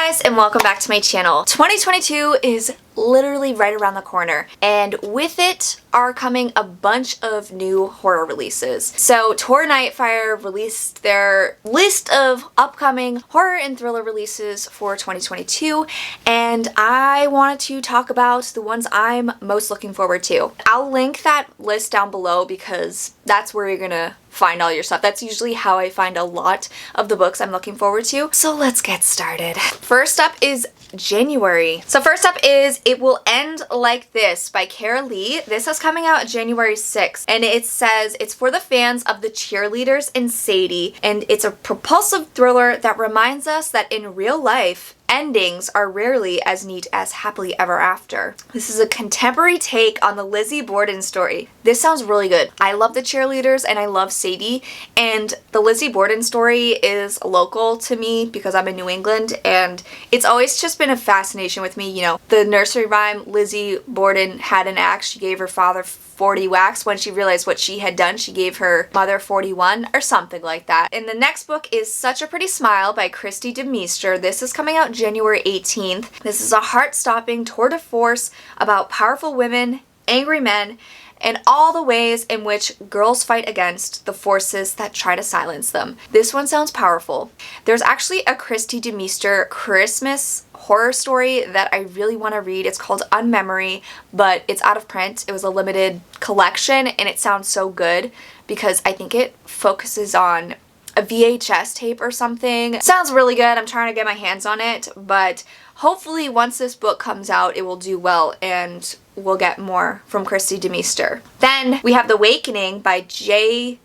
guys, and welcome back to my channel. 2022 is literally right around the corner, and with it are coming a bunch of new horror releases. So Tor Nightfire released their list of upcoming horror and thriller releases for 2022, and I wanted to talk about the ones I'm most looking forward to. I'll link that list down below because that's where you're gonna find all your stuff. That's usually how I find a lot of the books I'm looking forward to. So let's get started. First up is January. So first up is It Will End Like This by Leigh. This is coming out January 6th, and it says it's for the fans of the cheerleaders and Sadie, and it's a propulsive thriller that reminds us that in real life, endings are rarely as neat as Happily Ever After. This is a contemporary take on the Lizzie Borden story. This sounds really good. I love the cheerleaders and I love Sadie, and the Lizzie Borden story is local to me because I'm in New England, and it's always just been a fascination with me. You know, the nursery rhyme, Lizzie Borden had an axe, she gave her father 40 whacks. When she realized what she had done, she gave her mother 41 or something like that. And the next book is Such a Pretty Smile by Kristi DeMeester. This is coming out January 18th. This is a heart-stopping tour de force about powerful women, angry men, and all the ways in which girls fight against the forces that try to silence them. This one sounds powerful. There's actually a Kristi DeMeester Christmas horror story that I really want to read. It's called Unmemory, but it's out of print. It was a limited collection, and it sounds so good because I think it focuses on a VHS tape or something. It sounds really good. I'm trying to get my hands on it, but hopefully once this book comes out, it will do well and we'll get more from Kristi DeMeester. Then we have The Wakening by JG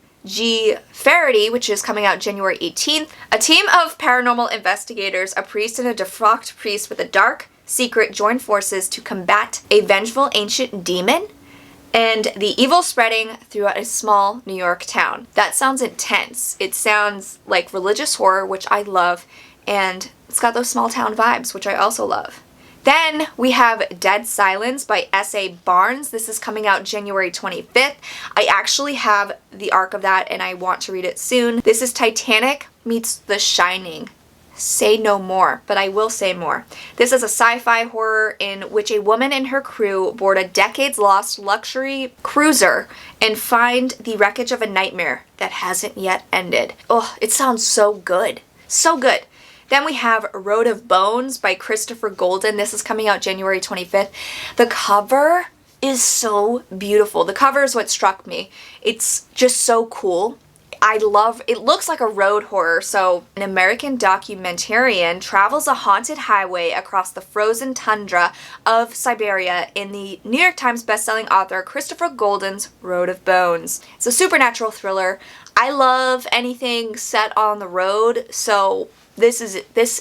Faherty, which is coming out January 18th. A team of paranormal investigators, a priest and a defrocked priest with a dark secret, join forces to combat a vengeful ancient demon and the evil spreading throughout a small New York town. That sounds intense. It sounds like religious horror, which I love, and it's got those small town vibes, which I also love. Then we have Dead Silence by S.A. Barnes. This is coming out January 25th. I actually have the arc of that and I want to read it soon. This is Titanic meets The Shining. Say no more, but I will say more. This is a sci-fi horror in which a woman and her crew board a decades-lost luxury cruiser and find the wreckage of a nightmare that hasn't yet ended. Oh, it sounds so good. So good. Then we have Road of Bones by Christopher Golden. This is coming out January 25th. The cover is so beautiful. The cover is what struck me. It's just so cool. It looks like a road horror. So an American documentarian travels a haunted highway across the frozen tundra of Siberia in the New York Times bestselling author Christopher Golden's Road of Bones. It's a supernatural thriller. I love anything set on the road, so this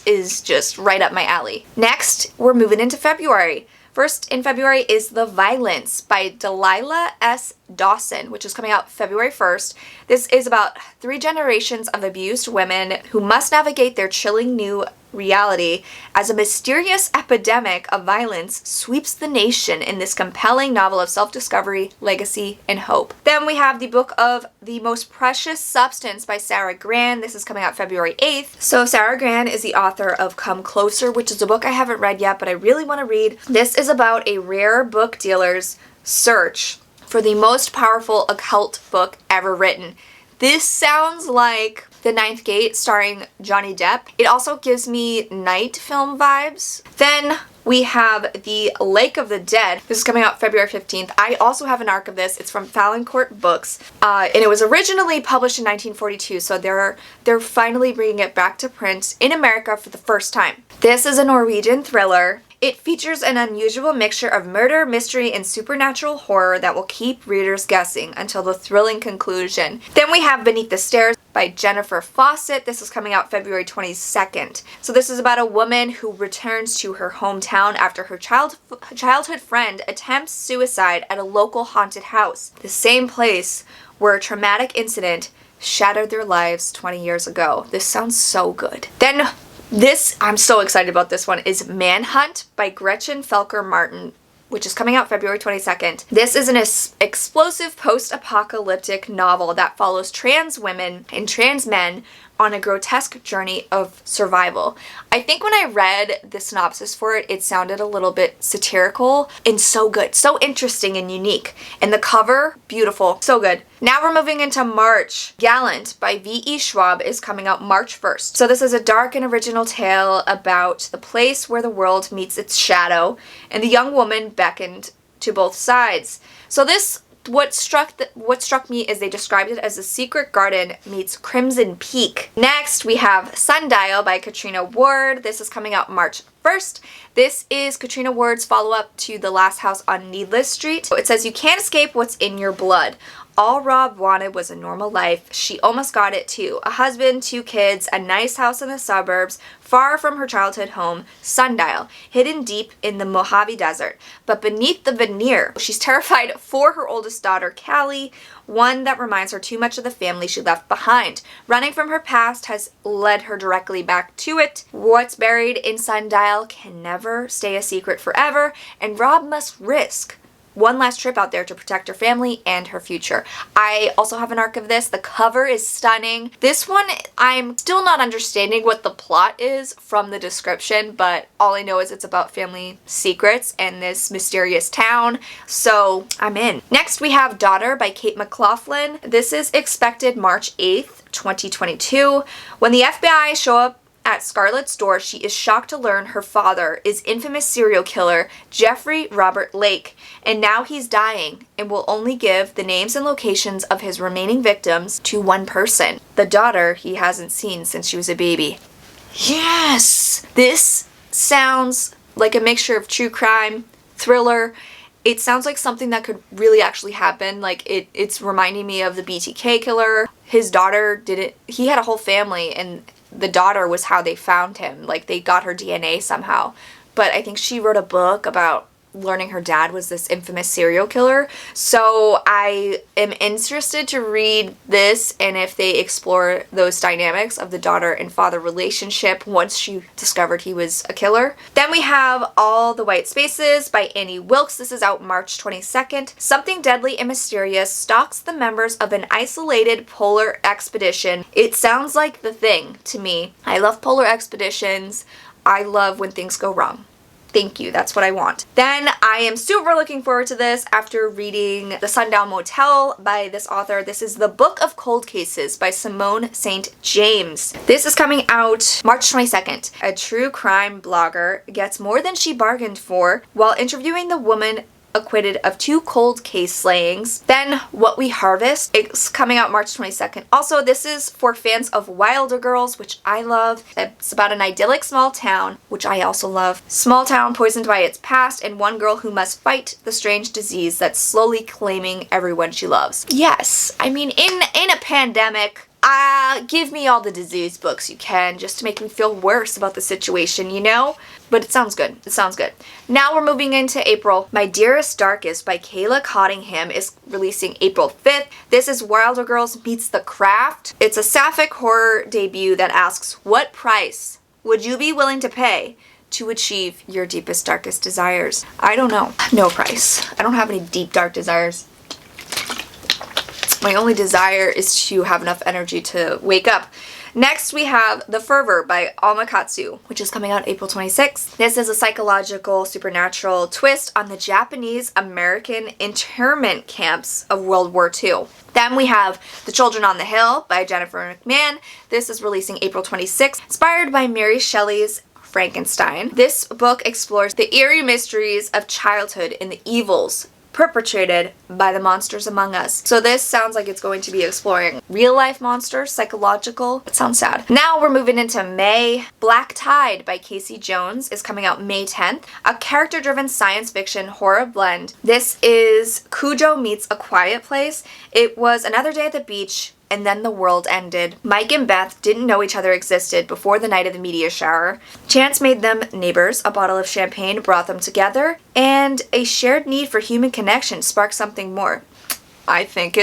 is just right up my alley. Next, we're moving into February. First in February is The Violence by Delilah S. Dawson, which is coming out February 1st. This is about 3 generations of abused women who must navigate their chilling new reality as a mysterious epidemic of violence sweeps the nation in this compelling novel of self-discovery, legacy, and hope. Then we have the book of The Most Precious Substance by Sara Gran. This is coming out February 8th. So Sara Gran is the author of Come Closer, which is a book I haven't read yet, but I really want to read. This is about a rare book dealer's search for the most powerful occult book ever written. This sounds like The Ninth Gate starring Johnny Depp. It also gives me night film vibes. Then we have The Lake of the Dead. This is coming out February 15th. I also have an arc of this. It's from Valancourt Books. And it was originally published in 1942, so they're finally bringing it back to print in America for the first time. This is a Norwegian thriller. It features an unusual mixture of murder, mystery, and supernatural horror that will keep readers guessing until the thrilling conclusion. Then we have Beneath the Stairs by Jennifer Fawcett. This is coming out February 22nd. So this is about a woman who returns to her hometown after her childhood friend attempts suicide at a local haunted house, the same place where a traumatic incident shattered their lives 20 years ago. This sounds so good. Then I'm so excited about this one, is Manhunt by Gretchen Felker-Martin, which is coming out February 22nd. This is an explosive post-apocalyptic novel that follows trans women and trans men on a grotesque journey of survival. I think when I read the synopsis for it, it sounded a little bit satirical and so good, so interesting and unique. And the cover, beautiful, so good. Now we're moving into March. Gallant by V.E. Schwab is coming out March 1st. So this is a dark and original tale about the place where the world meets its shadow, and the young woman beckoned to both sides. So this, what struck me is they described it as a secret garden meets Crimson Peak. Next, we have Sundial by Catriona Ward. This is coming out March 1st. This is Catriona Ward's follow-up to The Last House on Needless Street. It says, you can't escape what's in your blood. All Rob wanted was a normal life. She almost got it too. A husband, 2 kids, a nice house in the suburbs, far from her childhood home, Sundial, hidden deep in the Mojave Desert. But beneath the veneer, she's terrified for her oldest daughter, Callie, one that reminds her too much of the family she left behind. Running from her past has led her directly back to it. What's buried in Sundial can never stay a secret forever, and Rob must risk one last trip out there to protect her family and her future. I also have an arc of this. The cover is stunning. This one, I'm still not understanding what the plot is from the description, but all I know is it's about family secrets and this mysterious town, so I'm in. Next, we have Daughter by Kate McLaughlin. This is expected March 8th, 2022. When the FBI show up at Scarlett's door, she is shocked to learn her father is infamous serial killer Jeffrey Robert Lake, and now he's dying and will only give the names and locations of his remaining victims to one person, the daughter he hasn't seen since she was a baby. Yes! This sounds like a mixture of true crime, thriller. It sounds like something that could really actually happen. Like it's reminding me of the BTK killer. His daughter he had a whole family, and the daughter was how they found him. Like, they got her DNA somehow. But I think she wrote a book about learning her dad was this infamous serial killer. So I am interested to read this and if they explore those dynamics of the daughter and father relationship once she discovered he was a killer. Then we have All the White Spaces by Annie Wilkes. This is out March 22nd. Something deadly and mysterious stalks the members of an isolated polar expedition. It sounds like The Thing to me. I love polar expeditions. I love when things go wrong. Thank you, that's what I want. Then I am super looking forward to this after reading The Sundial Motel by this author. This is The Book of Cold Cases by Simone St. James. This is coming out March 22nd. A true crime blogger gets more than she bargained for while interviewing the woman acquitted of 2 cold case slayings. Then What We Harvest, it's coming out March 22nd. Also, this is for fans of Wilder Girls, which I love. It's about an idyllic small town, which I also love. Small town poisoned by its past, and one girl who must fight the strange disease that's slowly claiming everyone she loves. Yes, I mean, in a pandemic, give me all the disease books you can just to make me feel worse about the situation, you know? But it sounds good. It sounds good. Now we're moving into April. My Dearest, Darkest by Kayla Cottingham is releasing April 5th. This is Wilder Girls meets The Craft. It's a sapphic horror debut that asks, what price would you be willing to pay to achieve your deepest, darkest desires? I don't know. No price. I don't have any deep, dark desires. My only desire is to have enough energy to wake up. Next, we have The Fervor by Alma, Katsu, which is coming out April 26th. This is a psychological, supernatural twist on the Japanese-American internment camps of World War II. Then we have The Children on the Hill by Jennifer McMahon. This is releasing April 26th, inspired by Mary Shelley's Frankenstein. This book explores the eerie mysteries of childhood and the evils perpetrated by the monsters among us. So this sounds like it's going to be exploring real life monsters, psychological. It sounds sad. Now we're moving into May. Black Tide by Casey Jones is coming out May 10th. A character-driven science fiction horror blend. This is Cujo meets A Quiet Place. It was another day at the beach, and then the world ended. Mike and Beth didn't know each other existed before the night of the meteor shower. Chance made them neighbors, a bottle of champagne brought them together, and a shared need for human connection sparked something more. I think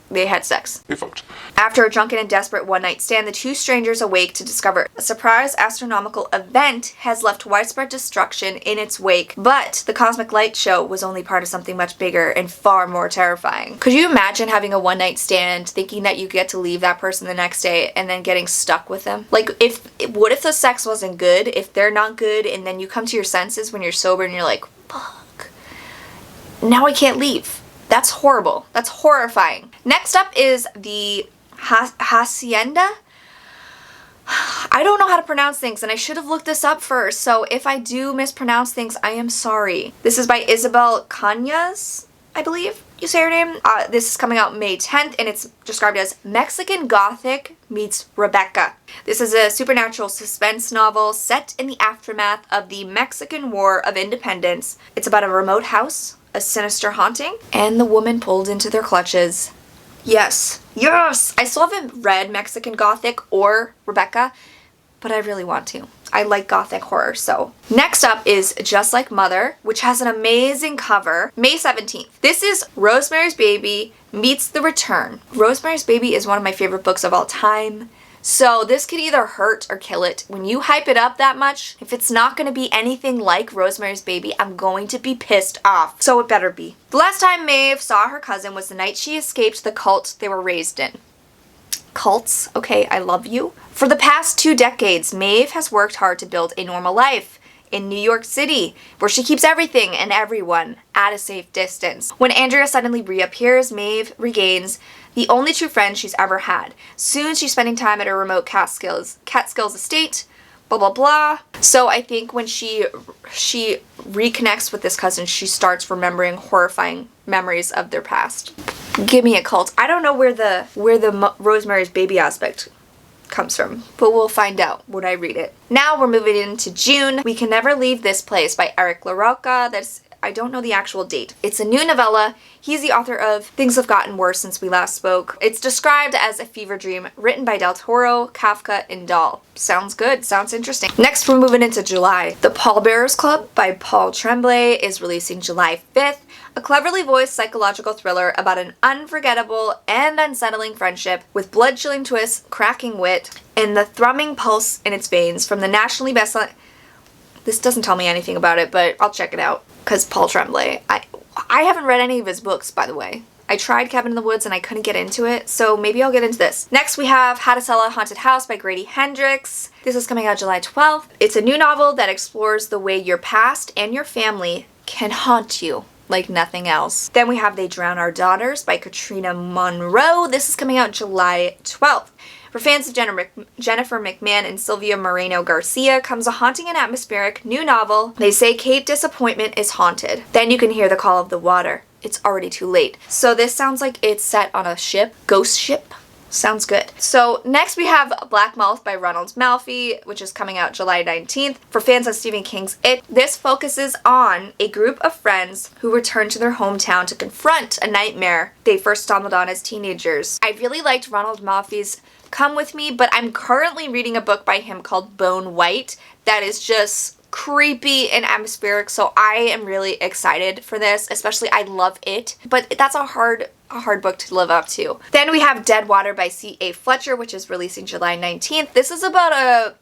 they had sex. They fucked. After a drunken and desperate one-night stand, the two strangers awake to discover a surprise astronomical event has left widespread destruction in its wake, but the cosmic light show was only part of something much bigger and far more terrifying. Could you imagine having a one-night stand, thinking that you get to leave that person the next day, and then getting stuck with them? Like, what if the sex wasn't good, if they're not good, and then you come to your senses when you're sober and you're like, fuck, now I can't leave. That's horrible. That's horrifying. Next up is the Hacienda. I don't know how to pronounce things, and I should have looked this up first, so if I do mispronounce things, I am sorry. This is by Isabel Cañas, I believe you say her name. This is coming out May 10th, and it's described as Mexican Gothic meets Rebecca. This is a supernatural suspense novel set in the aftermath of the Mexican War of Independence. It's about a remote house, a sinister haunting, and the woman pulled into their clutches. Yes. Yes! I still haven't read Mexican Gothic or Rebecca, but I really want to. I like Gothic horror, so. Next up is Just Like Mother, which has an amazing cover. May 17th. This is Rosemary's Baby meets The Return. Rosemary's Baby is one of my favorite books of all time. So this could either hurt or kill it. When you hype it up that much, if it's not going to be anything like Rosemary's Baby, I'm going to be pissed off. So it better be. The last time Maeve saw her cousin was the night she escaped the cult they were raised in. Cults? Okay, I love you. For the past 2 decades, Maeve has worked hard to build a normal life in New York City, where she keeps everything and everyone at a safe distance. When Andrea suddenly reappears, Maeve regains the only true friend she's ever had. Soon she's spending time at her remote Catskills estate, blah blah blah. So I think when she reconnects with this cousin, she starts remembering horrifying memories of their past. Give me a cult. I don't know where the Rosemary's Baby aspect comes from, but we'll find out when I read it. Now we're moving into June. We Can Never Leave This Place by Eric LaRocca. I don't know the actual date. It's a new novella. He's the author of Things Have Gotten Worse Since We Last Spoke. It's described as a fever dream written by Del Toro, Kafka, and Dahl. Sounds good. Sounds interesting. Next, we're moving into July. The Pallbearers Club by Paul Tremblay is releasing July 5th. A cleverly voiced psychological thriller about an unforgettable and unsettling friendship with blood-chilling twists, cracking wit, and the thrumming pulse in its veins from the nationally best-selling... This doesn't tell me anything about it, but I'll check it out. Because Paul Tremblay, I haven't read any of his books, by the way. I tried Cabin in the Woods and I couldn't get into it, so maybe I'll get into this. Next we have How to Sell a Haunted House by Grady Hendrix. This is coming out July 12th. It's a new novel that explores the way your past and your family can haunt you like nothing else. Then we have They Drown Our Daughters by Katrina Monroe. This is coming out July 12th. For fans of Jennifer McMahon and Sylvia Moreno Garcia comes a haunting and atmospheric new novel. They say Kate Disappointment is haunted. Then you can hear the call of the water. It's already too late. So this sounds like it's set on a ship. Ghost ship. Sounds good. So next we have Black Moth by Ronald Malfi, which is coming out July 19th. For fans of Stephen King's It, this focuses on a group of friends who return to their hometown to confront a nightmare they first stumbled on as teenagers. I really liked Ronald Malfi's Come With Me, but I'm currently reading a book by him called Bone White that is just creepy and atmospheric, so I am really excited for this. Especially, I love it, but that's a hard book to live up to. Then we have Dead Water by C.A. Fletcher, which is releasing July 19th. This is about a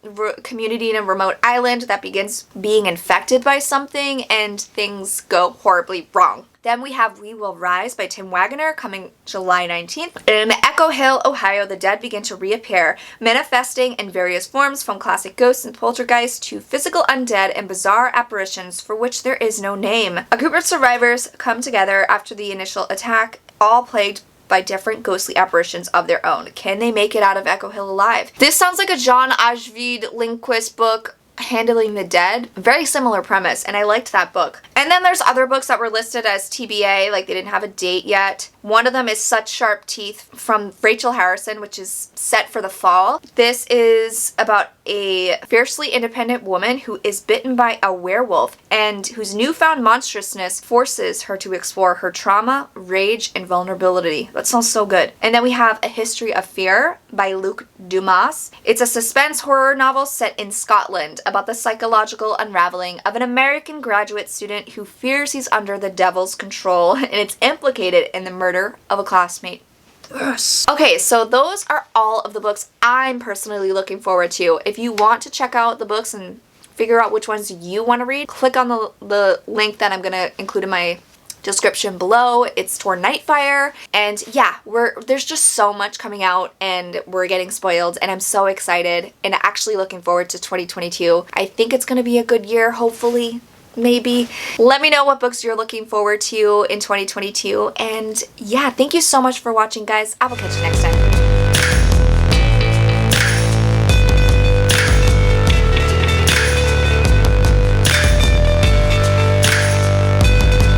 community in a remote island that begins being infected by something and things go horribly wrong. Then we have We Will Rise by Tim Wagner, coming July 19th. In Echo Hill, Ohio, the dead begin to reappear, manifesting in various forms, from classic ghosts and poltergeists to physical undead and bizarre apparitions for which there is no name. A group of survivors come together after the initial attack, all plagued by different ghostly apparitions of their own. Can they make it out of Echo Hill alive? This sounds like a John Ajvide Lindquist book, Handling the Dead. Very similar premise, and I liked that book. And then there's other books that were listed as TBA, like they didn't have a date yet. One of them is Such Sharp Teeth from Rachel Harrison, which is set for the fall. This is about a fiercely independent woman who is bitten by a werewolf and whose newfound monstrousness forces her to explore her trauma, rage, and vulnerability. That sounds so good. And then we have A History of Fear by Luc Dumas. It's a suspense horror novel set in Scotland about the psychological unraveling of an American graduate student who fears he's under the devil's control and it's implicated in the murder of a classmate. Yes. Okay, so those are all of the books I'm personally looking forward to. If you want to check out the books and figure out which ones you want to read, click on the link that I'm going to include in my description below. It's Tor Nightfire, and yeah, there's just so much coming out and we're getting spoiled, and I'm so excited and actually looking forward to 2022. I think it's going to be a good year, hopefully. Maybe. Let me know what books you're looking forward to in 2022, and yeah, thank you so much for watching, guys. I will catch you next time.